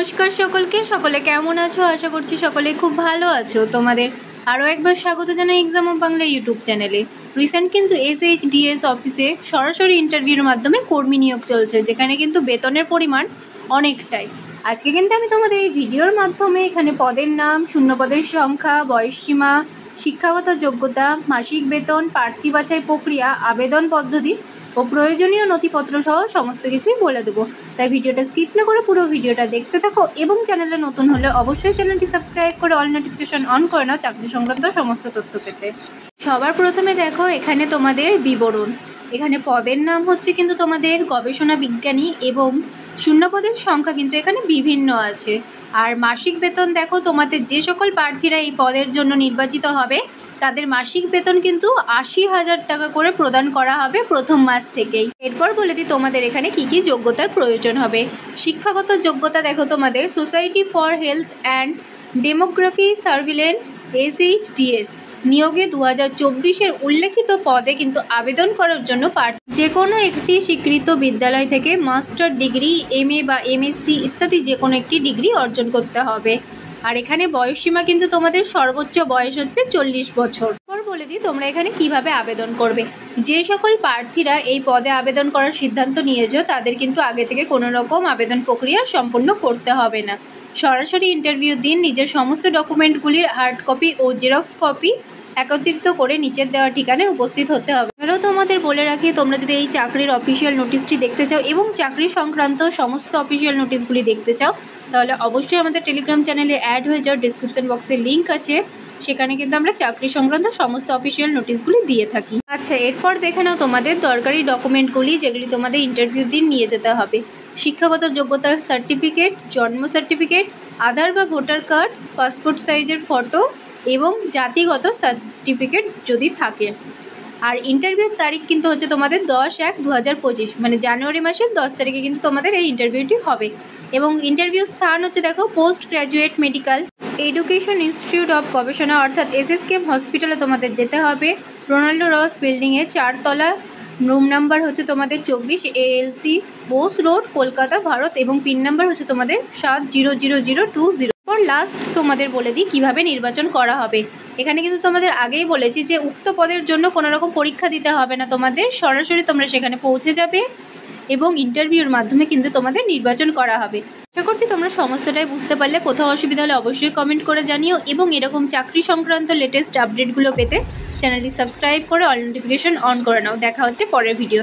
নমস্কার সকলকে, সকলে কেমন আছো? আশা করছি সকলে খুব ভালো আছো। তোমাদের আরও একবার স্বাগত জানাই এক্সাম অফ বাংলা ইউটিউব চ্যানেলে। রিসেন্ট কিন্তু SHDS অফিসে সরাসরি ইন্টারভিউর মাধ্যমে কর্মী নিয়োগ চলছে, যেখানে কিন্তু বেতনের পরিমাণ অনেকটাই। আজকে কিন্তু আমি তোমাদের এই ভিডিওর মাধ্যমে এখানে পদের নাম, শূন্যপদের সংখ্যা, বয়সসীমা, শিক্ষাগত যোগ্যতা, মাসিক বেতন, প্রার্থী বাছাই প্রক্রিয়া, আবেদন পদ্ধতি ও প্রয়োজনীয় নথিপত্র সহ সমস্ত কিছুই বলে দেবো। তাই ভিডিওটা স্কিপ না করে পুরো ভিডিওটা দেখতে থাকো এবং চ্যানেলে নতুন হলে অবশ্যই চ্যানেলটি সাবস্ক্রাইব করে অল নোটিফিকেশন অন করে নাও চাকরি সংক্রান্ত সমস্ত তথ্য পেতে। সবার প্রথমে দেখো এখানে তোমাদের বিবরণ। এখানে পদের নাম হচ্ছে কিন্তু তোমাদের গবেষণা বিজ্ঞানী এবং শূন্যপদের সংখ্যা কিন্তু এখানে বিভিন্ন আছে। আর মাসিক বেতন দেখো, তোমাদের যে সকল প্রার্থীরা এই পদের জন্য নির্বাচিত হবে তাদের মাসিক বেতন কিন্তু 80,000 টাকা করে প্রদান করা হবে প্রথম মাস থেকেই। এরপর বলে দিই তোমাদের এখানে কি কি যোগ্যতার প্রয়োজন হবে। শিক্ষাগত যোগ্যতা দেখো, তোমাদের society for health and demography surveillance SHDS নিয়োগে 2024-এর উল্লেখিত পদে কিন্তু আবেদন করার জন্য যে কোনো একটি স্বীকৃত বিদ্যালয় থেকে মাস্টার ডিগ্রি, MA বা MSc ইত্যাদি যে কোনো একটি ডিগ্রি অর্জন করতে হবে। আর এখানে বয়সসীমা কিন্তু তোমাদের সর্বোচ্চ বয়স হচ্ছে 40 বছর। বলে দিই তোমরা এখানে কিভাবে আবেদন করবে। যে সকল প্রার্থীরা এই পদে আবেদন করার সিদ্ধান্ত নিয়েছো তাদের কিন্তু আগে থেকে কোনো রকম আবেদন প্রক্রিয়া সম্পন্ন করতে হবে না। সরাসরি ইন্টারভিউ দিন নিজের সমস্ত ডকুমেন্টগুলির হার্ড কপি ও জেরক্স কপি একত্রিত করে নিচের দেওয়া ঠিকানায় উপস্থিত হতে হবে। এবারেও তোমাদের বলে রাখি, তোমরা যদি এই চাকরির অফিসিয়াল নোটিশটি দেখতে চাও এবং চাকরি সংক্রান্ত সমস্ত অফিসিয়াল নোটিশগুলি দেখতে চাও তাহলে অবশ্যই আমাদের টেলিগ্রাম চ্যানেলে অ্যাড হয়ে যাও। ডিসক্রিপশন বক্সে লিঙ্ক আছে, সেখানে কিন্তু আমরা চাকরি সংক্রান্ত সমস্ত অফিসিয়াল নোটিশগুলি দিয়ে থাকি। আচ্ছা, এরপর দেখে নাও তোমাদের দরকারি ডকুমেন্টগুলি যেগুলি তোমাদের ইন্টারভিউ দিন নিয়ে যেতে হবে। শিক্ষাগত যোগ্যতার সার্টিফিকেট, জন্ম সার্টিফিকেট, আধার বা ভোটার কার্ড, পাসপোর্ট সাইজের ফটো এবং জাতিগত সার্টিফিকেট যদি থাকে। আর ইন্টারভিউর তারিখ কিন্তু হচ্ছে তোমাদের 10/1/2025, মানে জানুয়ারি মাসের 10 তারিখে কিন্তু তোমাদের এই ইন্টারভিউটি হবে। এবং ইন্টারভিউ স্থান হচ্ছে দেখো post graduate medical education institute of গবেষণা অর্থাৎ SSKM হসপিটালে তোমাদের যেতে হবে। রোনাল্ডো রস বিল্ডিংয়ে 4 তলা, রুম নাম্বার হচ্ছে তোমাদের 24, ALC বোস রোড, কলকাতা, ভারত এবং পিন নাম্বার হচ্ছে তোমাদের 700020। লাস্ট তোমাদের বলে দিই কিভাবে নির্বাচন করা হবে। এখানে কিন্তু তোমাদের আগেই বলেছি যে উক্ত পদের জন্য কোনো রকম পরীক্ষা দিতে হবে না তোমাদের, সরাসরি তোমরা সেখানে পৌঁছে যাবে এবং ইন্টারভিউর মাধ্যমে কিন্তু তোমাদের নির্বাচন করা হবে। আশা করছি তোমরা সমস্তটাই বুঝতে পারলে। কোথাও অসুবিধা হলে অবশ্যই কমেন্ট করে জানিও এবং এরকম চাকরি সংক্রান্ত লেটেস্ট আপডেটগুলো পেতে চ্যানেলটি সাবস্ক্রাইব করে অল নোটিফিকেশন অন করে নাও। দেখা হচ্ছে পরের ভিডিও।